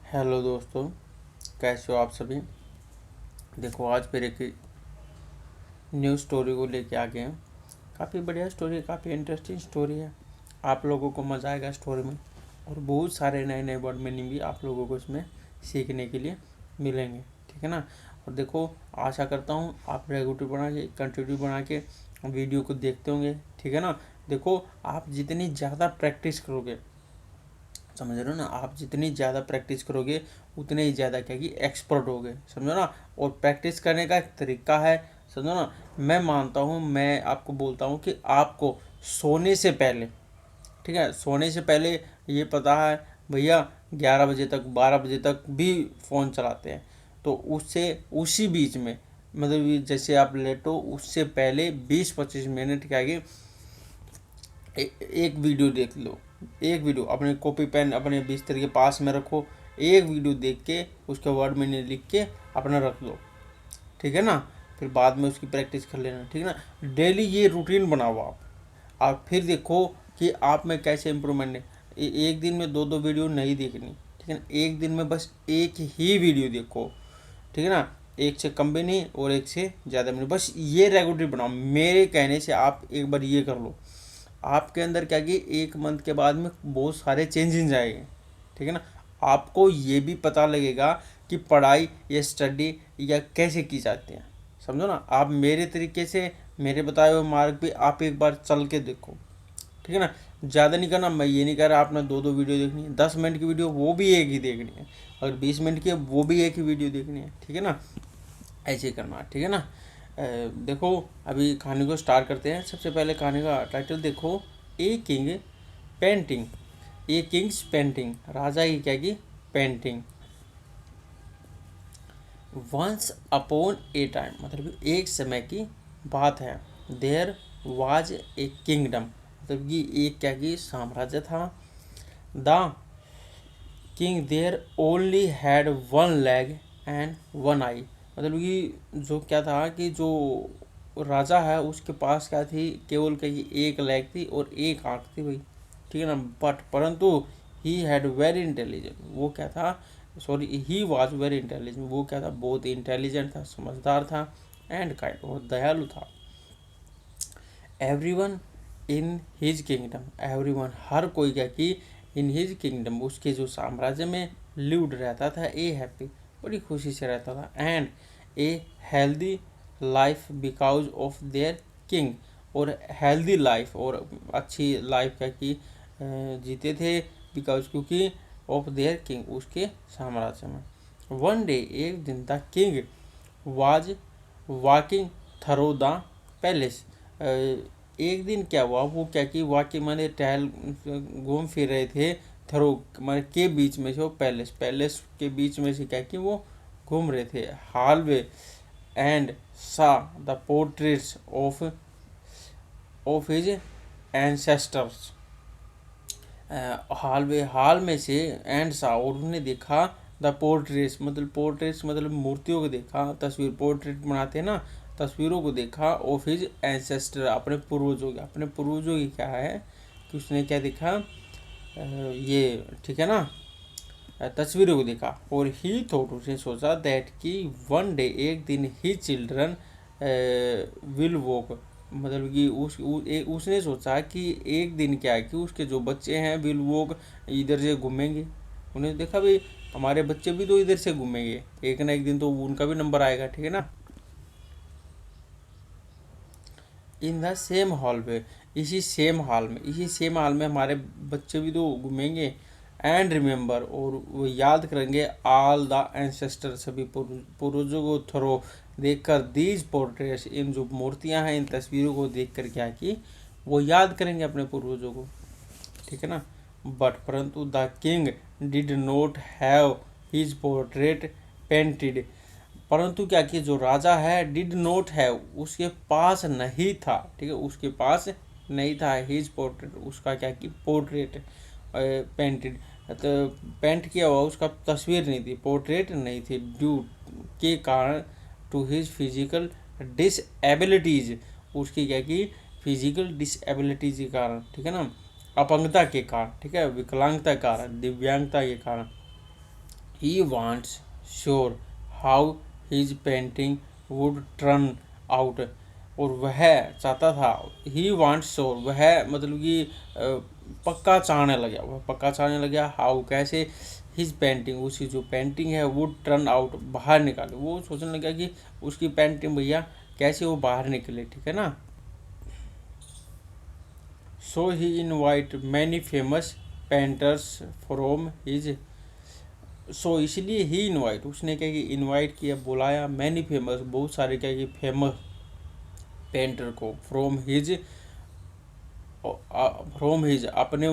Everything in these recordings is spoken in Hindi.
हेलो दोस्तों, कैसे हो आप सभी। देखो आज फिर एक न्यू स्टोरी को लेके आ गए हैं। काफ़ी बढ़िया स्टोरी है, काफ़ी इंटरेस्टिंग स्टोरी है। आप लोगों को मज़ा आएगा स्टोरी में और बहुत सारे नए नए वर्ड मीनिंग भी आप लोगों को इसमें सीखने के लिए मिलेंगे। ठीक है ना। और देखो, आशा करता हूँ आप रेगुलर बना के कंटिन्यू बना के वीडियो को देखते होंगे। ठीक है ना। देखो, आप जितनी ज़्यादा प्रैक्टिस करोगे, समझ रहे हो ना, आप जितनी ज़्यादा प्रैक्टिस करोगे उतने ही ज़्यादा क्या कि एक्सपर्ट होगे, समझो ना। और प्रैक्टिस करने का एक तरीका है, समझो ना। मैं मानता हूँ, मैं आपको बोलता हूँ कि आपको सोने से पहले, ठीक है, सोने से पहले ये पता है भैया 11 बजे तक 12 बजे तक भी फ़ोन चलाते हैं, तो उससे उसी बीच में मतलब जैसे आप लेटो उससे पहले 20-25 मिनट क्या कि एक वीडियो देख लो। एक वीडियो अपने कॉपी पेन अपने बिस्तर के पास में रखो, एक वीडियो देख के उसके वर्ड में लिख के अपना रख लो। ठीक है ना। फिर बाद में उसकी प्रैक्टिस कर लेना। ठीक है ना। डेली ये रूटीन बनाओ आप फिर देखो कि आप में कैसे इम्प्रूवमेंट है। एक दिन में दो दो वीडियो नहीं देखनी। ठीक है ना। एक दिन में बस एक ही वीडियो देखो। ठीक है ना। एक से कम भी नहीं और एक से ज़्यादा भी नहीं, बस ये रेगुलर बनाओ। मेरे कहने से आप एक बार ये कर लो, आपके अंदर क्या कि एक मंथ के बाद में बहुत सारे चेंजेस आएंगे। ठीक है ना। आपको ये भी पता लगेगा कि पढ़ाई या स्टडी या कैसे की जाती है, समझो ना। आप मेरे तरीके से मेरे बताए हुए मार्ग पे आप एक बार चल के देखो। ठीक है ना। ज़्यादा नहीं करना, मैं ये नहीं कह रहा आपने दो दो वीडियो देखनी है, 10 मिनट की वीडियो वो भी एक ही देखनी है, अगर 20 मिनट की है वो भी एक ही वीडियो देखनी है। ठीक है ना। ऐसे ही करना। ठीक है ना। देखो, अभी कहानी को स्टार्ट करते हैं। सबसे पहले कहानी का टाइटल देखो, a king painting. A king's painting, राजा की क्या की पेंटिंग। वंस अपॉन ए टाइम, मतलब एक समय की बात है। देयर वाज ए किंगडम, मतलब कि एक क्या की साम्राज्य था। The king there only had one leg and one eye, मतलब कि जो क्या था कि जो राजा है उसके पास क्या थी, केवल कहीं एक लेग थी और एक आंख थी भाई। ठीक है ना। बट परंतु ही हैड वेरी इंटेलिजेंट, वो क्या था, sorry he was very intelligent, वो क्या था, बहुत इंटेलिजेंट था, समझदार था। एंड काइंड, और दयालु था। Everyone in his kingdom, everyone हर कोई क्या कि इन हिज किंगडम उसके जो साम्राज्य में लिव्ड रहता था, ए हैप्पी बड़ी खुशी से रहता था। And a healthy life because of their king, और हेल्दी लाइफ और अच्छी लाइफ क्या कि जीते थे, बिकॉज क्योंकि ऑफ देयर किंग उसके साम्राज्य में। वन डे, एक दिन the king was walking through the palace, एक दिन क्या हुआ, वो क्या कि वाकई माने टहल घूम फिर रहे थे, थ्रो माने के बीच में से, वो पैलेस पैलेस के बीच में से क्या कि वो घूम रहे थे, hallway. And saw the portraits of his ancestors, hall में से एंड सा, और उन्होंने देखा द पोर्ट्रेट्स मतलब मूर्तियों को देखा, तस्वीर पोर्ट्रेट बनाते हैं ना, तस्वीरों को देखा। ऑफ हिज एंसेस्टर, अपने पूर्वजों की क्या है कि उसने क्या देखा, ये ठीक है ना, तस्वीरों को देखा। और ही थॉट, उसने सोचा दैट कि वन डे, एक दिन ही चिल्ड्रन विल वॉक, मतलब कि उसने सोचा कि एक दिन क्या है कि उसके जो बच्चे हैं विल वॉक, इधर से घूमेंगे। उन्हें देखा भाई हमारे बच्चे भी तो इधर से घूमेंगे, एक ना एक दिन तो उनका भी नंबर आएगा। ठीक है ना। इन द सेम हॉल पे, इसी सेम हॉल में हमारे बच्चे भी तो घूमेंगे। एंड रिमेंबर, और वो याद करेंगे ऑल द एंसेस्टर, सभी पूर्वजों को थ्रो देखकर, दीज पोर्ट्रेट्स, इन जो मूर्तियां हैं इन तस्वीरों को देखकर क्या कि वो याद करेंगे अपने पूर्वजों को। ठीक है ना। बट परंतु the king did not have his portrait painted, परंतु क्या कि जो राजा है डिड नॉट हैव, उसके पास नहीं था। ठीक है, उसके पास नहीं था हिज पोर्ट्रेट, उसका क्या कि पोर्ट्रेट पेंटेड, तो पेंट किया हुआ उसका तस्वीर नहीं थी, पोर्ट्रेट नहीं थी, ड्यू के कारण टू हिज फिजिकल डिसएबिलिटीज, उसकी क्या कि फिजिकल डिसएबिलिटीज के कारण, ठीक है ना, अपंगता के कारण, ठीक है, विकलांगता के कारण, दिव्यांगता के कारण। He wants sure how his painting would turn out. और वह चाहता था, ही वांट्स श्योर, वह मतलब कि पक्का चाहने लगा, वह पक्का चाहने लगा हाउ कैसे हिज पेंटिंग, उसकी जो पेंटिंग है वुड टर्न आउट, बाहर निकाले। वो सोचने लगा कि उसकी पेंटिंग भैया कैसे वो बाहर निकले, ठीक है ना। So he invite many famous painters from his, so इसलिए ही इनवाइट, उसने क्या कि इनवाइट किया, बुलाया मैनी फेमस, बहुत सारे क्या कि फेमस पेंटर को, फ्रॉम हिज अपने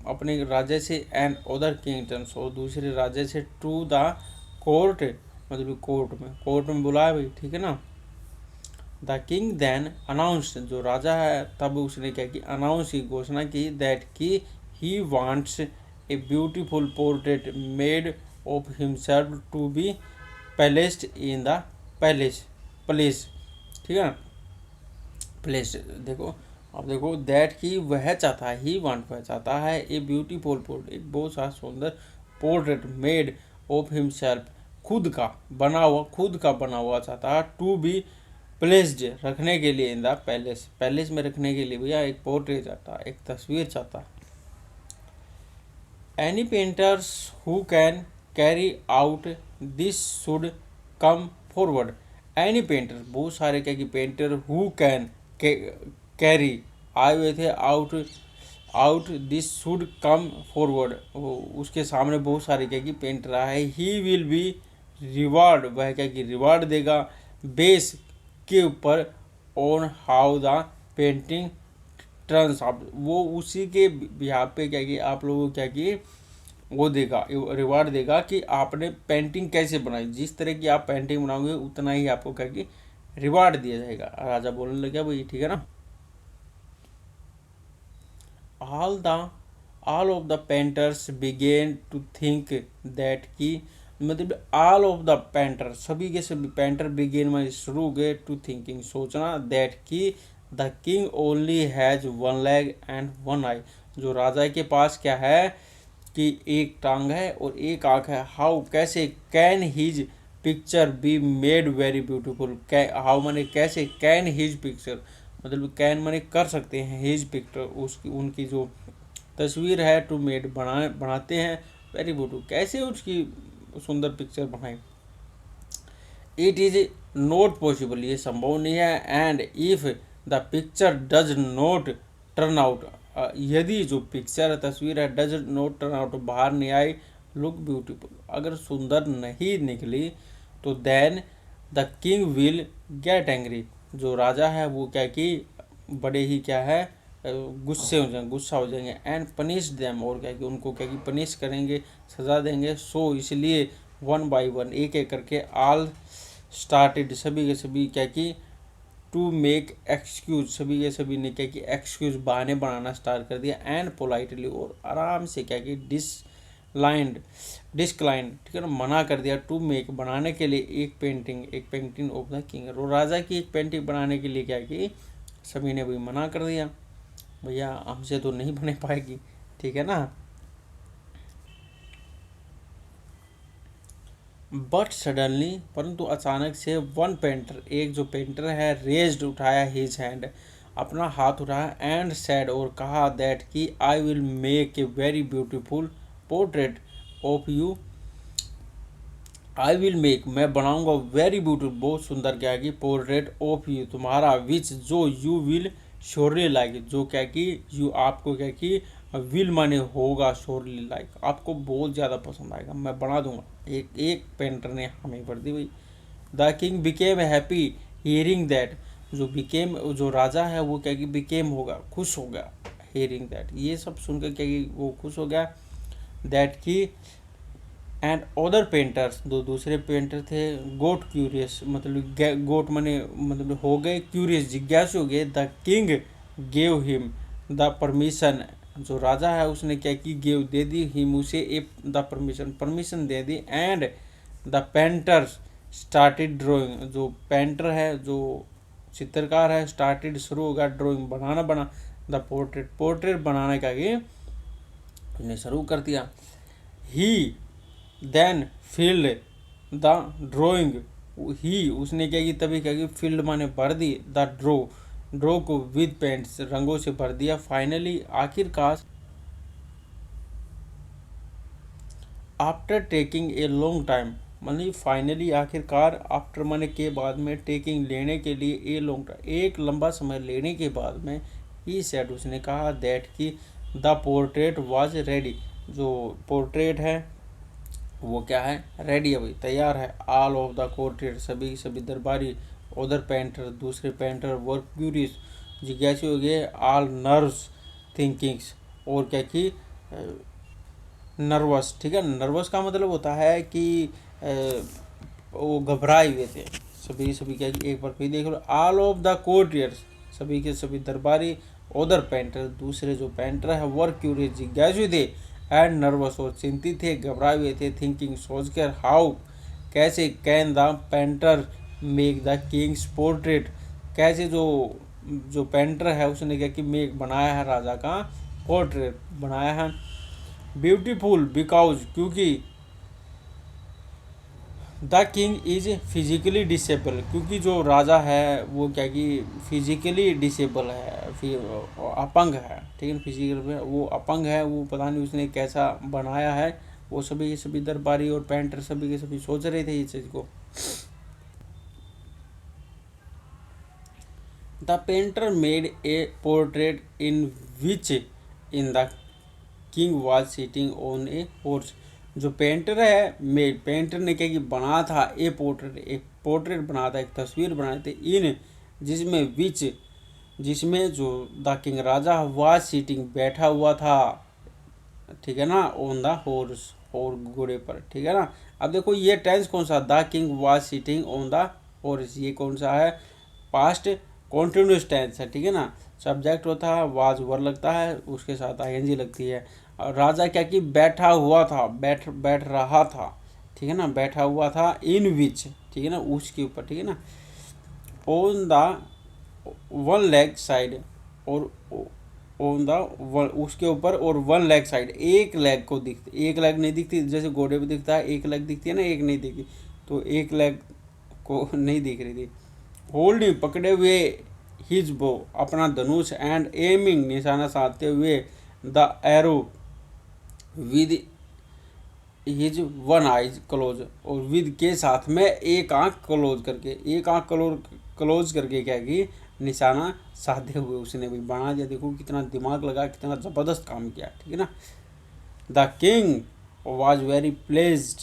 अपने राज्य से, एंड अदर किंगडम्स, और दूसरे राज्य से, टू द कोर्ट, मतलब कोर्ट में बुलाया भाई, ठीक है ना। द किंग देन अनाउंस, जो राजा है तब उसने क्या की, अनाउंस की, घोषणा की, दैट की he wants a beautiful portrait made of himself to be placed in the place, ठीक है ना। प्लेस, देखो अब देखो, दैट की वह चाहता है, ही वांट वह चाहता है, ए ब्यूटीफुल पोर्ट्रेट, एक बहुत सा सुंदर पोर्ट्रेट, मेड ऑफ हिमसेल्फ, खुद का बना हुआ चाहता है, टू बी प्लेस्ड, रखने के लिए, इन द पैलेस में रखने के लिए भैया एक पोर्ट्रेट चाहता है, एक तस्वीर चाहता है। Any painters who can carry out this should come forward. Any painter, बहुत सारे क्या कि पेंटर, हु कैन कैरी, आए हुए थे, out this should come forward, उसके सामने बहुत सारे क्या कि पेंटर आए। ही विल बी रिवार्ड, वह क्या कि रिवार्ड देगा, बेस के ऊपर, on how the painting turns, आप वो उसी के बिहाफ पे क्या कि आप लोगों को क्या कि वो देगा, रिवार्ड देगा कि आपने पेंटिंग कैसे बनाई, जिस तरह की आप पेंटिंग बनाओगे उतना ही आपको क्या कि रिवार्ड दिया जाएगा। राजा बोलने लगा भाई, ठीक है ना। All of the painters began to think that की, मतलब ऑल ऑफ द पेंटर, सभी के सभी पेंटर बिगेन में शुरू हो गए, टू थिंकिंग, सोचना, दैट की the king only has one leg and one eye, जो राजा के पास क्या है कि एक टांग है और एक आंख है। हाउ कैसे, can his picture be made very beautiful, how माने कैसे, कैन हिज पिक्चर, मतलब कैन माने कर सकते हैं, हिज पिक्चर उसकी उनकी जो तस्वीर है, टू मेड बनाते हैं, वेरी ब्यूटीफुल, कैसे उसकी सुंदर पिक्चर बनाए। इट इज नॉट पॉसिबल, ये संभव नहीं है, and if the picture does not turn out, यदि जो पिक्चर तस्वीर है डज नॉट टर्न आउट, बाहर नहीं आई, लुक ब्यूटीफुल, अगर सुंदर नहीं निकली, तो then the king will get angry, जो राजा है वो क्या कि बड़े ही क्या है गुस्सा हो जाएंगे, एंड पनिश देम, और क्या कि उनको क्या कि पनिश करेंगे, सजा देंगे। सो इसलिए वन बाय वन, एक एक करके, ऑल स्टार्टेड, सभी के सभी क्या कि टू मेक एक्सक्यूज, सभी के सभी ने क्या कि एक्सक्यूज, बहाने बनाना स्टार्ट कर दिया, एंड पोलाइटली, और आराम से क्या कि डिस्क्लाइंड, ठीक है ना, मना कर दिया, टू मेक, बनाने के लिए, एक पेंटिंग ऑफ द किंग, और राजा की एक पेंटिंग बनाने के लिए क्या कि सभी ने भी मना कर दिया, भैया हमसे तो नहीं बने पाएगी, ठीक है ना। बट सडनली, परंतु अचानक से, वन पेंटर, एक जो पेंटर है, रेज्ड, उठाया, हिज हैंड, अपना हाथ उठाया, एंड सैड, और कहा, दैट कि I will make a very beautiful portrait of you, I will make, मैं बनाऊंगा, वेरी ब्यूटीफुल, बहुत सुंदर क्या कि पोर्ट्रेट ऑफ यू, तुम्हारा, विच, जो, यू विल श्योरली लाइक, जो क्या कि यू आपको क्या कि विल माने होगा, श्योरली लाइक, आपको बहुत ज़्यादा पसंद आएगा, मैं बना दूंगा। एक पेंटर ने हमें कर दी भाई। The king became happy hearing that, जो राजा है वो क्या कि बिकेम होगा, खुश हो गया, हियरिंग दैट, ये सब सुनकर क्या कि वो खुश हो गया, दैट की एंड अदर पेंटर्स, दो दूसरे पेंटर थे, गोट क्यूरियस, मतलब गोट मने मतलब हो गए क्यूरियस, जिज्ञासु हो गए, the king gave him the permission, जो राजा है उसने क्या की, गेव दे दी, हिम उसे, ए द परमिशन दे दी, and the painters started drawing, जो पेंटर है, जो चित्रकार है, स्टार्टेड, शुरू होगा, ड्राइंग, बना द पोर्ट्रेट बनाने का ये उसने शुरू कर दिया। ही देन फील्ड द ड्रॉइंग, ही उसने क्या की तभी क्या की फील्ड माने भर दी, द ड्रो को विद पेंट्स रंगों से भर दिया। फाइनली आखिरकार, after taking a long time, मानी फाइनली आखिरकार, आफ्टर माने के बाद में, टेकिंग लेने के लिए, ए लॉन्ग टाइम एक लंबा समय लेने के बाद में, ही सेड उसने कहा, दैट कि द पोर्ट्रेट वाज रेडी, जो पोर्ट्रेट है वो क्या है, रेडी है भाई, तैयार है। ऑल ऑफ द कोर्टेड, सभी सभी दरबारी, उधर पेंटर दूसरे पेंटर, वर्क क्यूरियस जिज्ञासु हो गए, ऑल नर्व्स थिंकिंग्स, और क्या कि नर्वस, ठीक है। नर्वस का मतलब होता है कि वो घबराए हुए थे, सभी सभी क्या कि एक बार फिर देख लो, ऑल ऑफ द कोर्टियर्स, सभी के सभी दरबारी, उधर पेंटर दूसरे जो पेंटर है, वर्क क्यूरियस जिज्ञासु थे, एंड नर्वस और चिंतित थे, घबराए हुए थे, थिंकिंग सोचकर, हाउ कैसे, can the painter make the Kings portrait, कैसे जो पेंटर है उसने क्या कि मेक बनाया है, राजा का पोर्ट्रेट बनाया है। ब्यूटीफुल बिकॉज, क्योंकि the king is physically disable, क्योंकि जो राजा है वो क्या कि फिजिकली डिसेबल है, फिर अपंग है, ठीक है, फिजिकल वो अपंग है, वो पता नहीं उसने कैसा बनाया है। वो सभी सभी दरबारी और पेंटर सभी के सभी सोच रहे थे इस चीज़ को। The painter made a portrait in which in the king was sitting on a horse, जो पेंटर है पेंटर ने क्या कि बना था एक पोर्ट्रेट बना था, एक तस्वीर बनाए थे, इन जिसमें विच जिसमें जो the king Raja was sitting बैठा हुआ था, ठीक है ना, ऑन द हॉर्स और घोड़े पर, ठीक है ना। अब देखो ये टेंस कौन सा, the king was sitting on the horse, ये कौन सा है, पास्ट कॉन्टिन्यूस टेंस है, ठीक है ना। सब्जेक्ट होता है, वाज वर्ब लगता है, उसके साथ आईएनजी लगती है। और राजा क्या कि बैठा हुआ था, बैठ रहा था, ठीक है ना, बैठा हुआ था, इन विच, ठीक है ना, उसके ऊपर, ठीक है ना, on the one leg side, और ऑन द उसके ऊपर, और वन लेग साइड, एक लेग को दिखती, एक लेग नहीं दिखती, जैसे घोड़े पे दिखता है एक लेग दिखती है ना, एक नहीं दिखती, तो एक लेग को नहीं दिख रही थी। होल्डिंग पकड़े हुए, हिज बो अपना धनुष, एंड एमिंग निशाना साधते हुए, the arrow with his one eyes close, और विद के साथ में एक आंख क्लोज करके, एक आंख क्लोज करके क्या कि निशाना साधे हुए उसने भी बना दिया। देखो कितना दिमाग लगा, कितना ज़बरदस्त काम किया, ठीक है ना। The king was very pledged,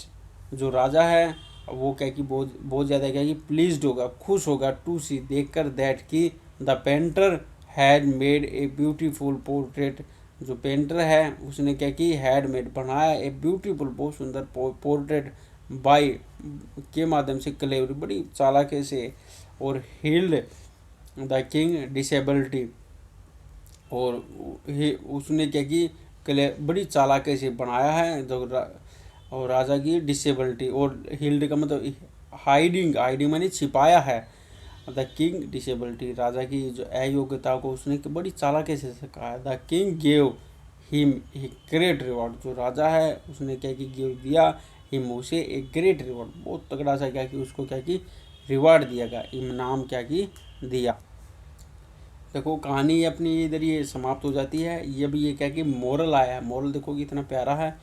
जो राजा है वो क्या कि बहुत बहुत ज़्यादा क्या कि प्लीज्ड होगा, खुश होगा, टू सी देखकर, दैट कि the painter had made a beautiful portrait, जो पेंटर है उसने क्या कि हैड मेड बनाया, ए ब्यूटीफुल बहुत सुंदर पोर्ट्रेट, बाय के माध्यम से, क्लेवर बड़ी चालाकी से, और हील्ड द किंग डिसेबिलिटी, और उसने क्या कि बड़ी चालाकी से बनाया है और राजा की डिसेबिलिटी, और हील्ड का मतलब हाइडिंग माने छिपाया है, द किंग डिसेबिलिटी, राजा की जो अयोग्यता को उसने बड़ी चालाकी से सिखाया। The king gave him a great reward, जो राजा है उसने क्या कि गिव दिया, हिम उसे एक ग्रेट रिवॉर्ड, बहुत तगड़ा सा क्या कि उसको क्या कि रिवार्ड दिया गया, इनाम क्या कि दिया। देखो कहानी अपनी इधर ये समाप्त हो जाती है। ये भी ये क्या कि मोरल आया है, मोरल देखो कितना प्यारा है,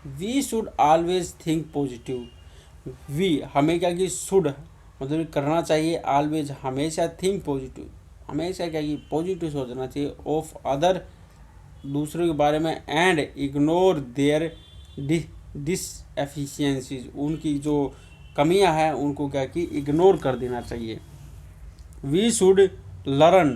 we should always think positive, we हमें क्या कि शुड मतलब करना चाहिए, ऑलवेज हमेशा, थिंक पॉजिटिव हमेशा क्या कि पॉजिटिव सोचना चाहिए, ऑफ अदर दूसरों के बारे में, एंड इग्नोर देयर डिसएफिशिएंसीज उनकी जो कमियां हैं उनको क्या कि इग्नोर कर देना चाहिए। We should learn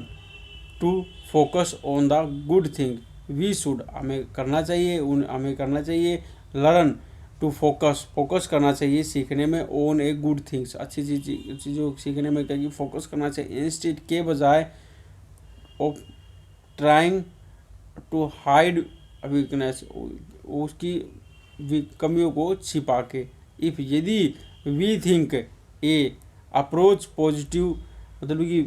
to focus on the good thing, we should हमें करना चाहिए लर्न टू फोकस करना चाहिए सीखने में, ऑन ए गुड थिंग्स अच्छी चीज़ों सीखने में क्या फोकस करना चाहिए, इंस्टेड के बजाय of trying to hide weakness उसकी कमियों को छिपा के, इफ़ यदि we think a approach positive मतलब कि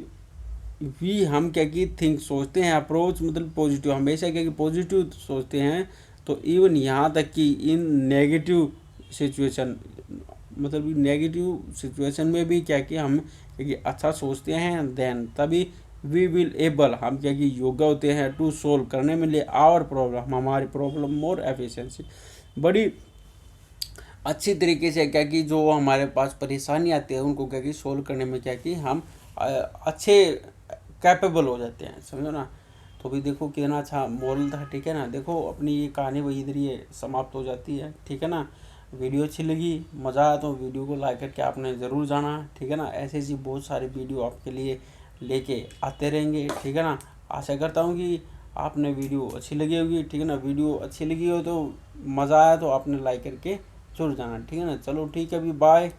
वी हम क्या कि थिंक सोचते हैं, अप्रोच मतलब पॉजिटिव हमेशा क्या कि पॉजिटिव सोचते हैं, तो इवन यहाँ तक कि इन नेगेटिव सिचुएशन मतलब नेगेटिव सिचुएशन में भी क्या कि हम कि अच्छा सोचते हैं, देन तभी वी विल एबल, हम क्या कि योग्य होते हैं टू सोल्व करने में लिए आवर प्रॉब्लम, हमारी प्रॉब्लम मोर एफिशिएंसी, बड़ी अच्छी तरीके से क्या कि जो हमारे पास परेशानी आती है उनको क्या कि सोल्व करने में क्या कि हम अच्छे कैपेबल हो जाते हैं, समझो ना। तो भी देखो कितना अच्छा मॉरल था, ठीक है ना। देखो अपनी ये कहानी वही इधर ये समाप्त हो जाती है, ठीक है ना। वीडियो अच्छी लगी, मज़ा आया तो वीडियो को लाइक करके आपने ज़रूर जाना, ठीक है ना। ऐसे ऐसी बहुत सारी वीडियो आपके लिए लेके आते रहेंगे, ठीक है ना। आशा करता हूँ कि आपने वीडियो अच्छी लगी होगी, ठीक है ना। वीडियो अच्छी लगी हो तो मज़ा आया तो आपने लाइक करके जरूर जाना, ठीक है ना। चलो ठीक है, अभी बाय।